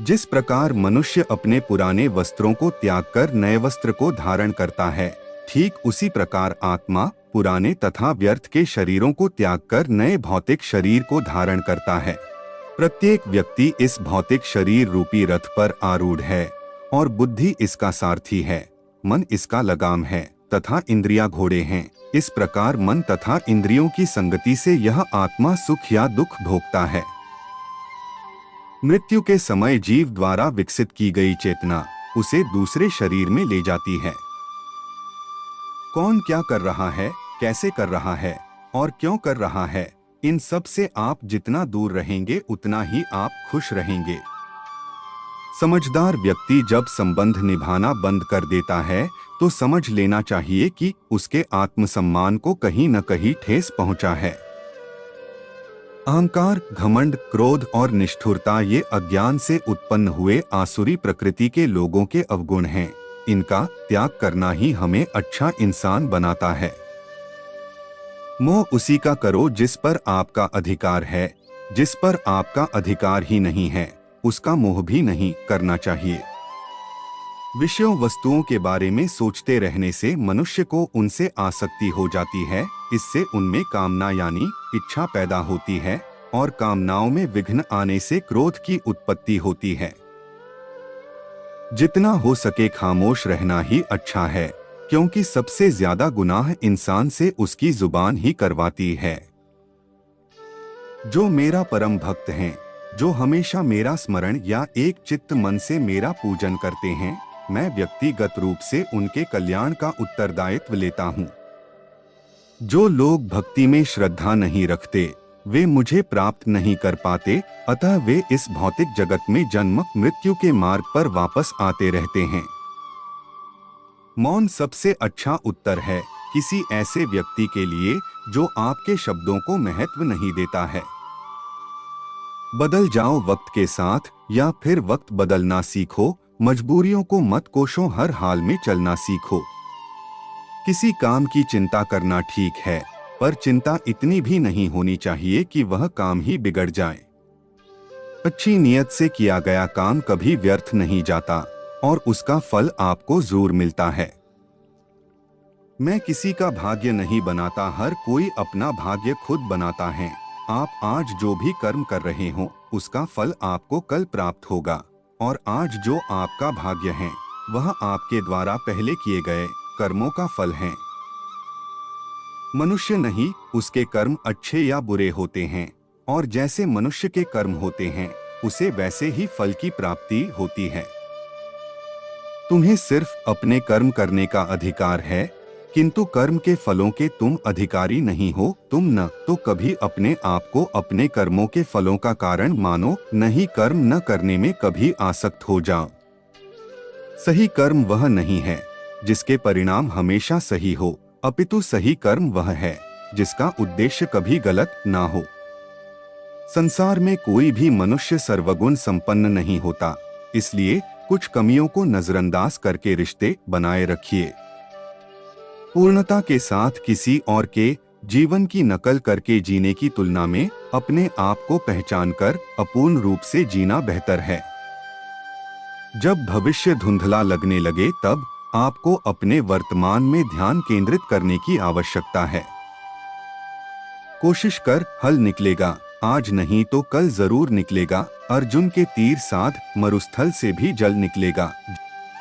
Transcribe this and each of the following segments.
जिस प्रकार मनुष्य अपने पुराने वस्त्रों को त्याग कर नए वस्त्र को धारण करता है, ठीक उसी प्रकार आत्मा पुराने तथा व्यर्थ के शरीरों को त्याग कर नए भौतिक शरीर को धारण करता है। प्रत्येक व्यक्ति इस भौतिक शरीर रूपी रथ पर आरूढ़ है और बुद्धि इसका सारथी है, मन इसका लगाम है तथा इंद्रियां घोड़े हैं। इस प्रकार मन तथा इंद्रियों की संगति से यह आत्मा सुख या दुख भोगता है। मृत्यु के समय जीव द्वारा विकसित की गई चेतना उसे दूसरे शरीर में ले जाती है। कौन क्या कर रहा है, कैसे कर रहा है और क्यों कर रहा है, इन सब से आप जितना दूर रहेंगे उतना ही आप खुश रहेंगे। समझदार व्यक्ति जब संबंध निभाना बंद कर देता है तो समझ लेना चाहिए कि उसके आत्मसम्मान को कहीं न कहीं ठेस पहुंचा है। अहंकार, घमंड, क्रोध और निष्ठुरता ये अज्ञान से उत्पन्न हुए आसुरी प्रकृति के लोगों के अवगुण हैं। इनका त्याग करना ही हमें अच्छा इंसान बनाता है। मोह उसी का करो जिस पर आपका अधिकार है, जिस पर आपका अधिकार ही नहीं है उसका मोह भी नहीं करना चाहिए। विषयों वस्तुओं के बारे में सोचते रहने से मनुष्य को उनसे आसक्ति हो जाती है। इससे उनमें कामना यानी इच्छा पैदा होती है और कामनाओं में विघ्न आने से क्रोध की उत्पत्ति होती है। जितना हो सके खामोश रहना ही अच्छा है, क्योंकि सबसे ज्यादा गुनाह इंसान से उसकी जुबान ही करवाती है। जो मेरा परम भक्त हैं, जो हमेशा मेरा स्मरण या एक चित्त मन से मेरा पूजन करते हैं, मैं व्यक्तिगत रूप से उनके कल्याण का उत्तरदायित्व लेता हूँ। जो लोग भक्ति में श्रद्धा नहीं रखते वे मुझे प्राप्त नहीं कर पाते, अतः वे इस भौतिक जगत में जन्म मृत्यु के मार्ग पर वापस आते रहते हैं। मौन सबसे अच्छा उत्तर है किसी ऐसे व्यक्ति के लिए जो आपके शब्दों को महत्व नहीं देता है। बदल जाओ वक्त के साथ या फिर वक्त बदलना सीखो, मजबूरियों को मत कोसो, हर हाल में चलना सीखो। किसी काम की चिंता करना ठीक है, पर चिंता इतनी भी नहीं होनी चाहिए कि वह काम ही बिगड़ जाए। अच्छी नियत से किया गया काम कभी व्यर्थ नहीं जाता और उसका फल आपको जरूर मिलता है। मैं किसी का भाग्य नहीं बनाता, हर कोई अपना भाग्य खुद बनाता है। आप आज जो भी कर्म कर रहे हो उसका फल आपको कल प्राप्त होगा और आज जो आपका भाग्य है वह आपके द्वारा पहले किए गए कर्मों का फल है। मनुष्य नहीं, उसके कर्म अच्छे या बुरे होते हैं और जैसे मनुष्य के कर्म होते हैं उसे वैसे ही फल की प्राप्ति होती है। तुम्हें सिर्फ अपने कर्म करने का अधिकार है, किंतु कर्म के फलों के तुम अधिकारी नहीं हो। तुम न तो कभी अपने आप को अपने कर्मों के फलों का कारण मानो, न ही कर्म न करने में कभी आसक्त हो जाओ। सही कर्म वह नहीं है जिसके परिणाम हमेशा सही हो, अपितु सही कर्म वह है जिसका उद्देश्य कभी गलत ना हो। संसार में कोई भी मनुष्य सर्वगुण संपन्न नहीं होता, इसलिए कुछ कमियों को नजरअंदाज करके रिश्ते बनाए रखिए। पूर्णता के साथ किसी और के जीवन की नकल करके जीने की तुलना में अपने आप को पहचानकर अपूर्ण रूप से जीना बेहतर है। जब भविष्य धुंधला लगने लगे तब आपको अपने वर्तमान में ध्यान केंद्रित करने की आवश्यकता है। कोशिश कर, हल निकलेगा, आज नहीं तो कल जरूर निकलेगा। अर्जुन के तीर साध मरुस्थल से भी जल निकलेगा।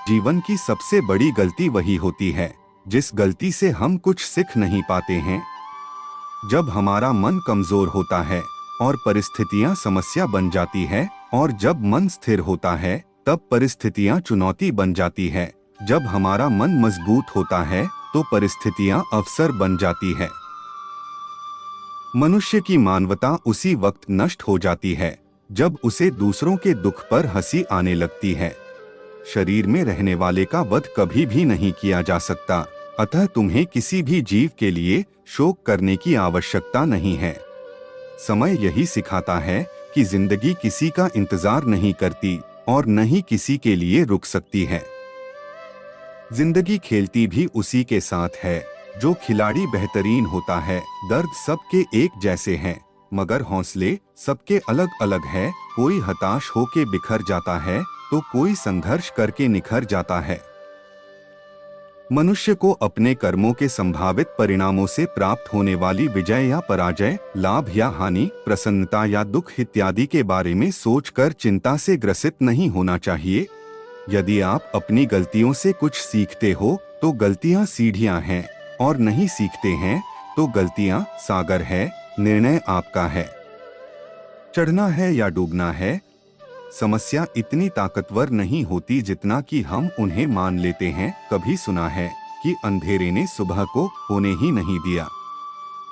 जीवन की सबसे बड़ी गलती वही होती है जिस गलती से हम कुछ सीख नहीं पाते हैं। जब हमारा मन कमजोर होता है और परिस्थितियां समस्या बन जाती है, और जब मन स्थिर होता है तब परिस्थितियां चुनौती बन जाती है। जब हमारा मन मजबूत होता है तो परिस्थितियां अवसर बन जाती है। मनुष्य की मानवता उसी वक्त नष्ट हो जाती है जब उसे दूसरों के दुख पर हंसी आने लगती है। शरीर में रहने वाले का वध कभी भी नहीं किया जा सकता, अतः तुम्हें किसी भी जीव के लिए शोक करने की आवश्यकता नहीं है। समय यही सिखाता है कि जिंदगी किसी का इंतजार नहीं करती और न ही किसी के लिए रुक सकती है। जिंदगी खेलती भी उसी के साथ है जो खिलाड़ी बेहतरीन होता है। दर्द सबके एक जैसे हैं, मगर हौसले सबके अलग अलग है। कोई हताश होके बिखर जाता है तो कोई संघर्ष करके निखर जाता है। मनुष्य को अपने कर्मों के संभावित परिणामों से प्राप्त होने वाली विजय या पराजय, लाभ या हानि, प्रसन्नता या दुख इत्यादि के बारे में सोचकर चिंता से ग्रसित नहीं होना चाहिए। यदि आप अपनी गलतियों से कुछ सीखते हो तो गलतियां सीढ़ियां हैं, और नहीं सीखते हैं तो गलतियां सागर है। निर्णय आपका है, चढ़ना है या डूबना है। समस्या इतनी ताकतवर नहीं होती जितना कि हम उन्हें मान लेते हैं। कभी सुना है कि अंधेरे ने सुबह को होने ही नहीं दिया।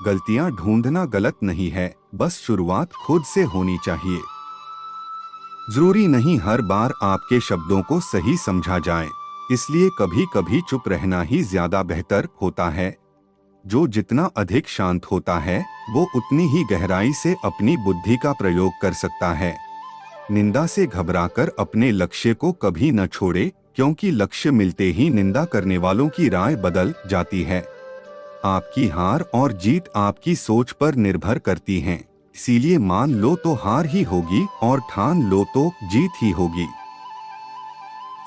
गलतियां ढूंढना गलत नहीं है, बस शुरुआत खुद से होनी चाहिए। जरूरी नहीं हर बार आपके शब्दों को सही समझा जाए, इसलिए कभी कभी चुप रहना ही ज्यादा बेहतर होता है। जो जितना अधिक शांत होता है वो उतनी ही गहराई से अपनी बुद्धि का प्रयोग कर सकता है। निंदा से घबराकर अपने लक्ष्य को कभी न छोड़े, क्योंकि लक्ष्य मिलते ही निंदा करने वालों की राय बदल जाती है। आपकी हार और जीत आपकी सोच पर निर्भर करती हैं, इसीलिए मान लो तो हार ही होगी और ठान लो तो जीत ही होगी।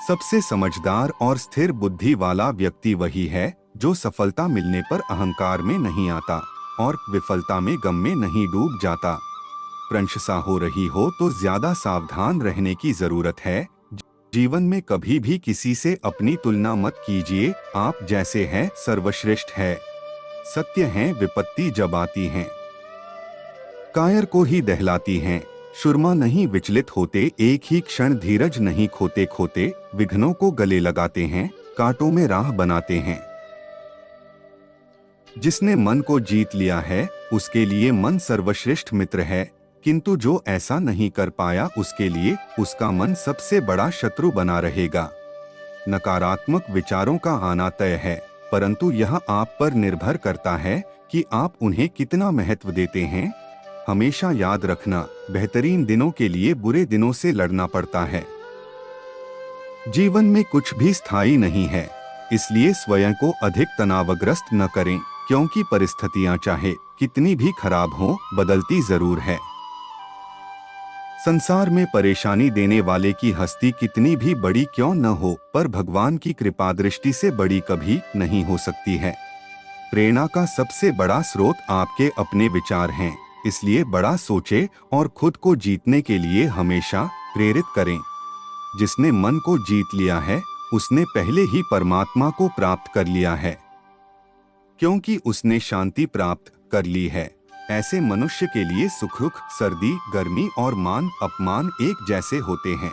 सबसे समझदार और स्थिर बुद्धि वाला व्यक्ति वही है जो सफलता मिलने पर अहंकार में नहीं आता और विफलता में गम में नहीं डूब जाता। प्रशंसा हो रही हो तो ज्यादा सावधान रहने की जरूरत है। जीवन में कभी भी किसी से अपनी तुलना मत कीजिए। आप जैसे हैं सर्वश्रेष्ठ है। सत्य है विपत्ति जब आती हैं कायर को ही दहलाती हैं। सुरमा नहीं विचलित होते, एक ही क्षण धीरज नहीं खोते खोते विघ्नों को गले लगाते हैं, कांटों में राह बनाते हैं। जिसने मन को जीत लिया है उसके लिए मन सर्वश्रेष्ठ मित्र है, किंतु जो ऐसा नहीं कर पाया उसके लिए उसका मन सबसे बड़ा शत्रु बना रहेगा। नकारात्मक विचारों का आना तय है, परंतु यह आप पर निर्भर करता है कि आप उन्हें कितना महत्व देते हैं। हमेशा याद रखना, बेहतरीन दिनों के लिए बुरे दिनों से लड़ना पड़ता है। जीवन में कुछ भी स्थायी नहीं है, इसलिए स्वयं को अधिक तनावग्रस्त न करें, क्योंकि परिस्थितियां चाहे कितनी भी खराब हों, बदलती जरूर है। संसार में परेशानी देने वाले की हस्ती कितनी भी बड़ी क्यों न हो, पर भगवान की कृपा दृष्टि से बड़ी कभी नहीं हो सकती है। प्रेरणा का सबसे बड़ा स्रोत आपके अपने विचार हैं, इसलिए बड़ा सोचे और खुद को जीतने के लिए हमेशा प्रेरित करें। जिसने मन को जीत लिया है उसने पहले ही परमात्मा को प्राप्त कर लिया है, क्योंकि उसने शांति प्राप्त कर ली है। ऐसे मनुष्य के लिए सुख दुख, सर्दी गर्मी और मान अपमान एक जैसे होते हैं।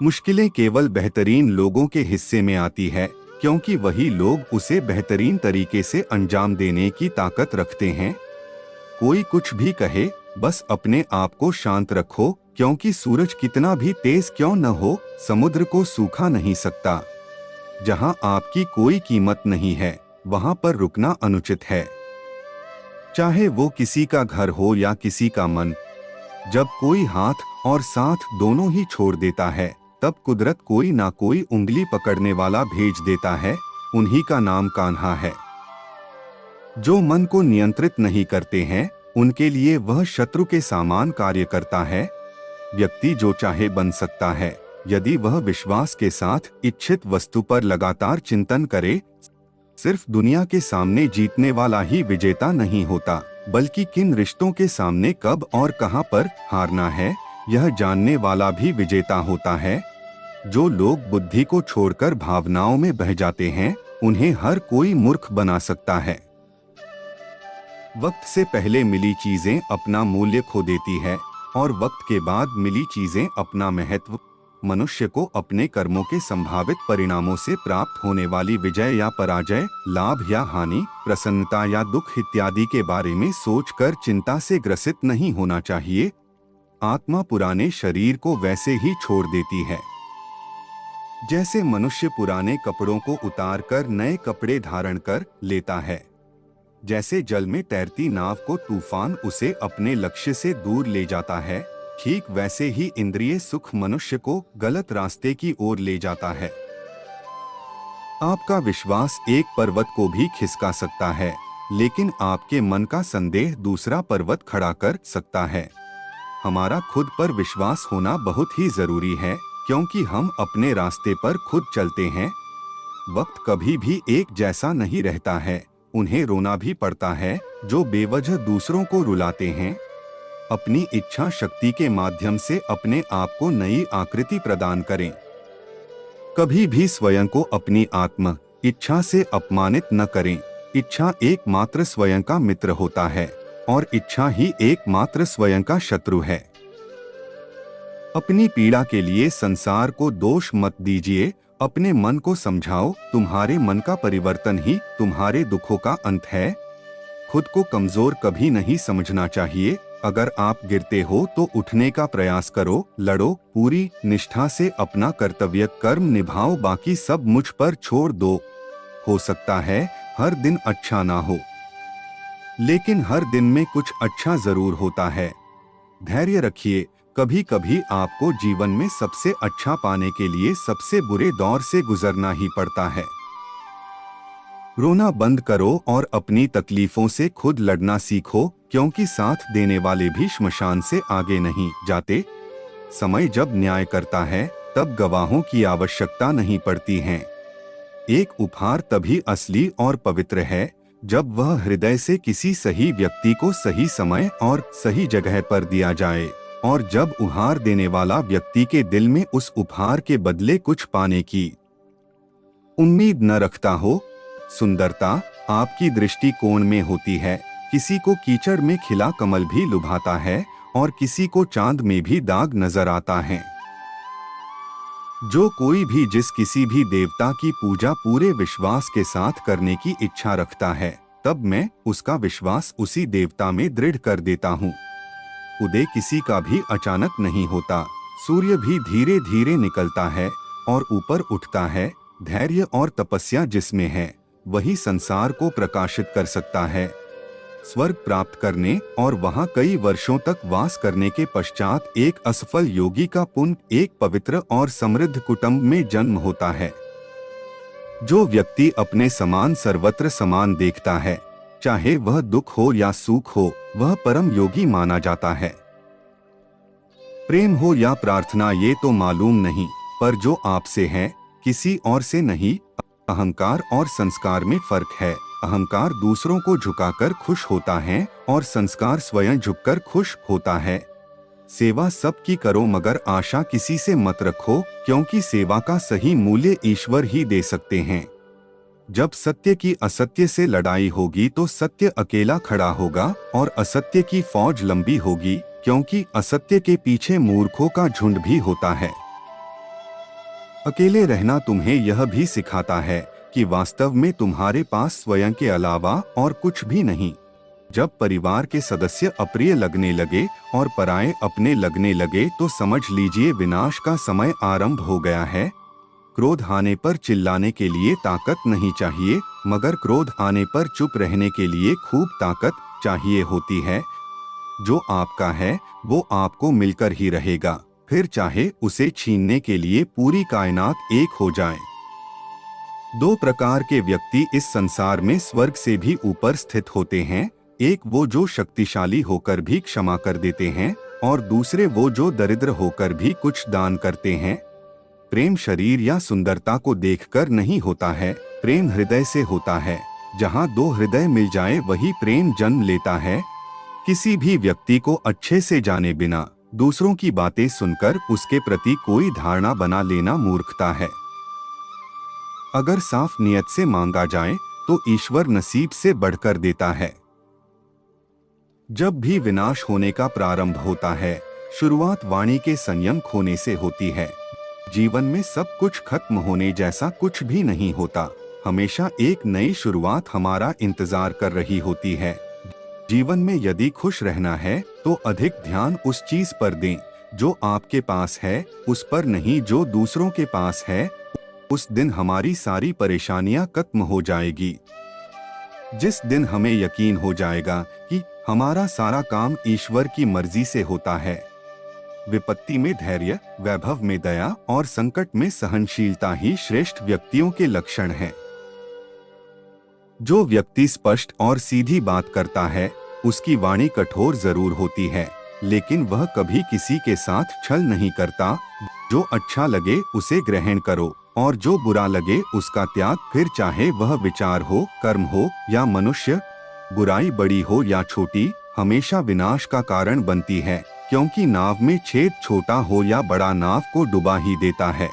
मुश्किलें केवल बेहतरीन लोगों के हिस्से में आती है, क्योंकि वही लोग उसे बेहतरीन तरीके से अंजाम देने की ताकत रखते हैं। कोई कुछ भी कहे, बस अपने आप को शांत रखो, क्योंकि सूरज कितना भी तेज क्यों न हो, समुद्र को सूखा नहीं सकता। जहां आपकी कोई कीमत नहीं है वहां पर रुकना अनुचित है, चाहे वो किसी का घर हो या किसी का मन। जब कोई हाथ और साथ दोनों ही छोड़ देता है तब कुदरत कोई ना कोई उंगली पकड़ने वाला भेज देता है, उन्हीं का नाम कान्हा है। जो मन को नियंत्रित नहीं करते हैं उनके लिए वह शत्रु के समान कार्य करता है। व्यक्ति जो चाहे बन सकता है यदि वह विश्वास के साथ इच्छित वस्तु पर लगातार चिंतन करे। सिर्फ दुनिया के सामने जीतने वाला ही विजेता नहीं होता, बल्कि किन रिश्तों के सामने कब और कहां पर हारना है यह जानने वाला भी विजेता होता है। जो लोग बुद्धि को छोड़कर भावनाओं में बह जाते हैं उन्हें हर कोई मूर्ख बना सकता है। वक्त से पहले मिली चीजें अपना मूल्य खो देती है और वक्त के बाद मिली चीजें अपना महत्व। मनुष्य को अपने कर्मों के संभावित परिणामों से प्राप्त होने वाली विजय या पराजय, लाभ या हानि, प्रसन्नता या दुख इत्यादि के बारे में सोचकर चिंता से ग्रसित नहीं होना चाहिए। आत्मा पुराने शरीर को वैसे ही छोड़ देती है जैसे मनुष्य पुराने कपड़ों को उतारकर नए कपड़े धारण कर लेता है। जैसे जल में तैरती नाव को तूफान उसे अपने लक्ष्य से दूर ले जाता है, ठीक वैसे ही इंद्रिय सुख मनुष्य को गलत रास्ते की ओर ले जाता है। आपका विश्वास एक पर्वत को भी खिसका सकता है, लेकिन आपके मन का संदेह दूसरा पर्वत खड़ा कर सकता है। हमारा खुद पर विश्वास होना बहुत ही जरूरी है, क्योंकि हम अपने रास्ते पर खुद चलते हैं। वक्त कभी भी एक जैसा नहीं रहता है। उन्हें रोना भी पड़ता है जो बेवजह दूसरों को रुलाते हैं। अपनी इच्छा शक्ति के माध्यम से अपने आप को नई आकृति प्रदान करें। कभी भी स्वयं को अपनी आत्म इच्छा से अपमानित न करें। इच्छा एकमात्र स्वयं का मित्र होता है और इच्छा ही एकमात्र स्वयं का शत्रु है। अपनी पीड़ा के लिए संसार को दोष मत दीजिए। अपने मन को समझाओ, तुम्हारे मन का परिवर्तन ही तुम्हारे दुखों का अंत है। खुद को कमजोर कभी नहीं समझना चाहिए। अगर आप गिरते हो तो उठने का प्रयास करो, लड़ो, पूरी निष्ठा से अपना कर्तव्य कर्म निभाओ, बाकी सब मुझ पर छोड़ दो। हो सकता है हर दिन अच्छा ना हो, लेकिन हर दिन में कुछ अच्छा जरूर होता है। धैर्य रखिए। कभी कभी आपको जीवन में सबसे अच्छा पाने के लिए सबसे बुरे दौर से गुजरना ही पड़ता है। रोना बंद करो और अपनी तकलीफों से खुद लड़ना सीखो, क्योंकि साथ देने वाले भी श्मशान से आगे नहीं जाते। समय जब न्याय करता है तब गवाहों की आवश्यकता नहीं पड़ती है। एक उपहार तभी असली और पवित्र है जब वह हृदय से किसी सही व्यक्ति को सही समय और सही जगह पर दिया जाए, और जब उपहार देने वाला व्यक्ति के दिल में उस उपहार के बदले कुछ पाने की उम्मीद न रखता हो। सुंदरता आपकी दृष्टिकोण में होती है। किसी को कीचड़ में खिला कमल भी लुभाता है और किसी को चांद में भी दाग नजर आता है। जो कोई भी जिस किसी भी देवता की पूजा पूरे विश्वास के साथ करने की इच्छा रखता है, तब मैं उसका विश्वास उसी देवता में दृढ़ कर देता हूँ। उदय किसी का भी अचानक नहीं होता। सूर्य भी धीरे धीरे निकलता है और ऊपर उठता है। धैर्य और तपस्या जिसमें है वही संसार को प्रकाशित कर सकता है। स्वर्ग प्राप्त करने और वहां कई वर्षों तक वास करने के पश्चात एक असफल योगी का पुण्य एक पवित्र और समृद्ध कुटुंब में जन्म होता है। जो व्यक्ति अपने समान सर्वत्र समान देखता है, चाहे वह दुख हो या सुख हो, वह परम योगी माना जाता है। प्रेम हो या प्रार्थना ये तो मालूम नहीं, पर जो आपसे है किसी और से नहीं। अहंकार और संस्कार में फर्क है। अहंकार दूसरों को झुकाकर खुश होता है और संस्कार स्वयं झुककर खुश होता है। सेवा सबकी करो मगर आशा किसी से मत रखो, क्योंकि सेवा का सही मूल्य ईश्वर ही दे सकते हैं। जब सत्य की असत्य से लड़ाई होगी तो सत्य अकेला खड़ा होगा और असत्य की फौज लंबी होगी, क्योंकि असत्य के पीछे मूर्खों का झुंड भी होता है। अकेले रहना तुम्हें यह भी सिखाता है कि वास्तव में तुम्हारे पास स्वयं के अलावा और कुछ भी नहीं। जब परिवार के सदस्य अप्रिय लगने लगे और पराये अपने लगने लगे तो समझ लीजिए विनाश का समय आरंभ हो गया है। क्रोध आने पर चिल्लाने के लिए ताकत नहीं चाहिए, मगर क्रोध आने पर चुप रहने के लिए खूब ताकत चाहिए होती है। जो आपका है वो आपको मिलकर ही रहेगा, फिर चाहे उसे छीनने के लिए पूरी कायनात एक हो जाए। दो प्रकार के व्यक्ति इस संसार में स्वर्ग से भी ऊपर स्थित होते हैं। एक वो जो शक्तिशाली होकर भी क्षमा कर देते हैं, और दूसरे वो जो दरिद्र होकर भी कुछ दान करते हैं। प्रेम शरीर या सुंदरता को देखकर नहीं होता है, प्रेम हृदय से होता है। जहाँ दो हृदय मिल जाए वही प्रेम जन्म लेता है। किसी भी व्यक्ति को अच्छे से जाने बिना दूसरों की बातें सुनकर उसके प्रति कोई धारणा बना लेना मूर्खता है। अगर साफ नियत से मांगा जाए तो ईश्वर नसीब से बढ़कर देता है। जब भी विनाश होने का प्रारंभ होता है, शुरुआत वाणी के संयम खोने से होती है। जीवन में सब कुछ खत्म होने जैसा कुछ भी नहीं होता। हमेशा एक नई शुरुआत हमारा इंतजार कर रही होती है। जीवन में यदि खुश रहना है तो अधिक ध्यान उस चीज पर दें जो आपके पास है, उस पर नहीं जो दूसरों के पास है। उस दिन हमारी सारी परेशानियां खत्म हो जाएगी। जिस दिन हमें यकीन हो जाएगा कि हमारा सारा काम ईश्वर की मर्जी से होता है। विपत्ति में धैर्य, वैभव में दया और संकट में सहनशीलता ही श्रेष्ठ व्यक्तियों के लक्षण हैं। जो व्यक्ति स्पष्ट और सीधी बात करता है उसकी वाणी कठोर जरूर होती है, लेकिन वह कभी किसी के साथ छल नहीं करता। जो अच्छा लगे उसे ग्रहण करो और जो बुरा लगे उसका त्याग, फिर चाहे वह विचार हो, कर्म हो या मनुष्य। बुराई बड़ी हो या छोटी हमेशा विनाश का कारण बनती है, क्योंकि नाव में छेद छोटा हो या बड़ा नाव को डुबा ही देता है।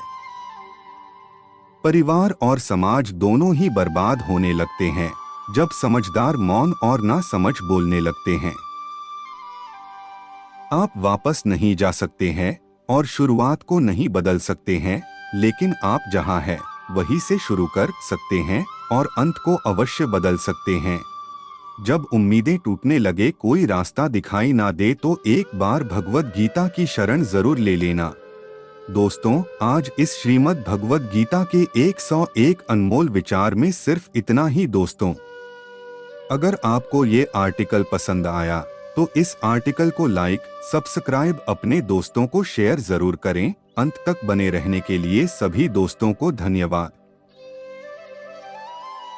परिवार और समाज दोनों ही बर्बाद होने लगते हैं जब समझदार मौन और ना समझ बोलने लगते हैं। आप वापस नहीं जा सकते हैं और शुरुआत को नहीं बदल सकते हैं, लेकिन आप जहां हैं वहीं से शुरू कर सकते हैं और अंत को अवश्य बदल सकते हैं। जब उम्मीदें टूटने लगे, कोई रास्ता दिखाई ना दे, तो एक बार भगवद गीता की शरण जरूर ले लेना। दोस्तों, आज इस श्रीमद् भगवद गीता के 101 अनमोल विचार में सिर्फ इतना ही। दोस्तों, अगर आपको ये आर्टिकल पसंद आया तो इस आर्टिकल को लाइक, सब्सक्राइब, अपने दोस्तों को शेयर जरूर करें। अंत तक बने रहने के लिए सभी दोस्तों को धन्यवाद।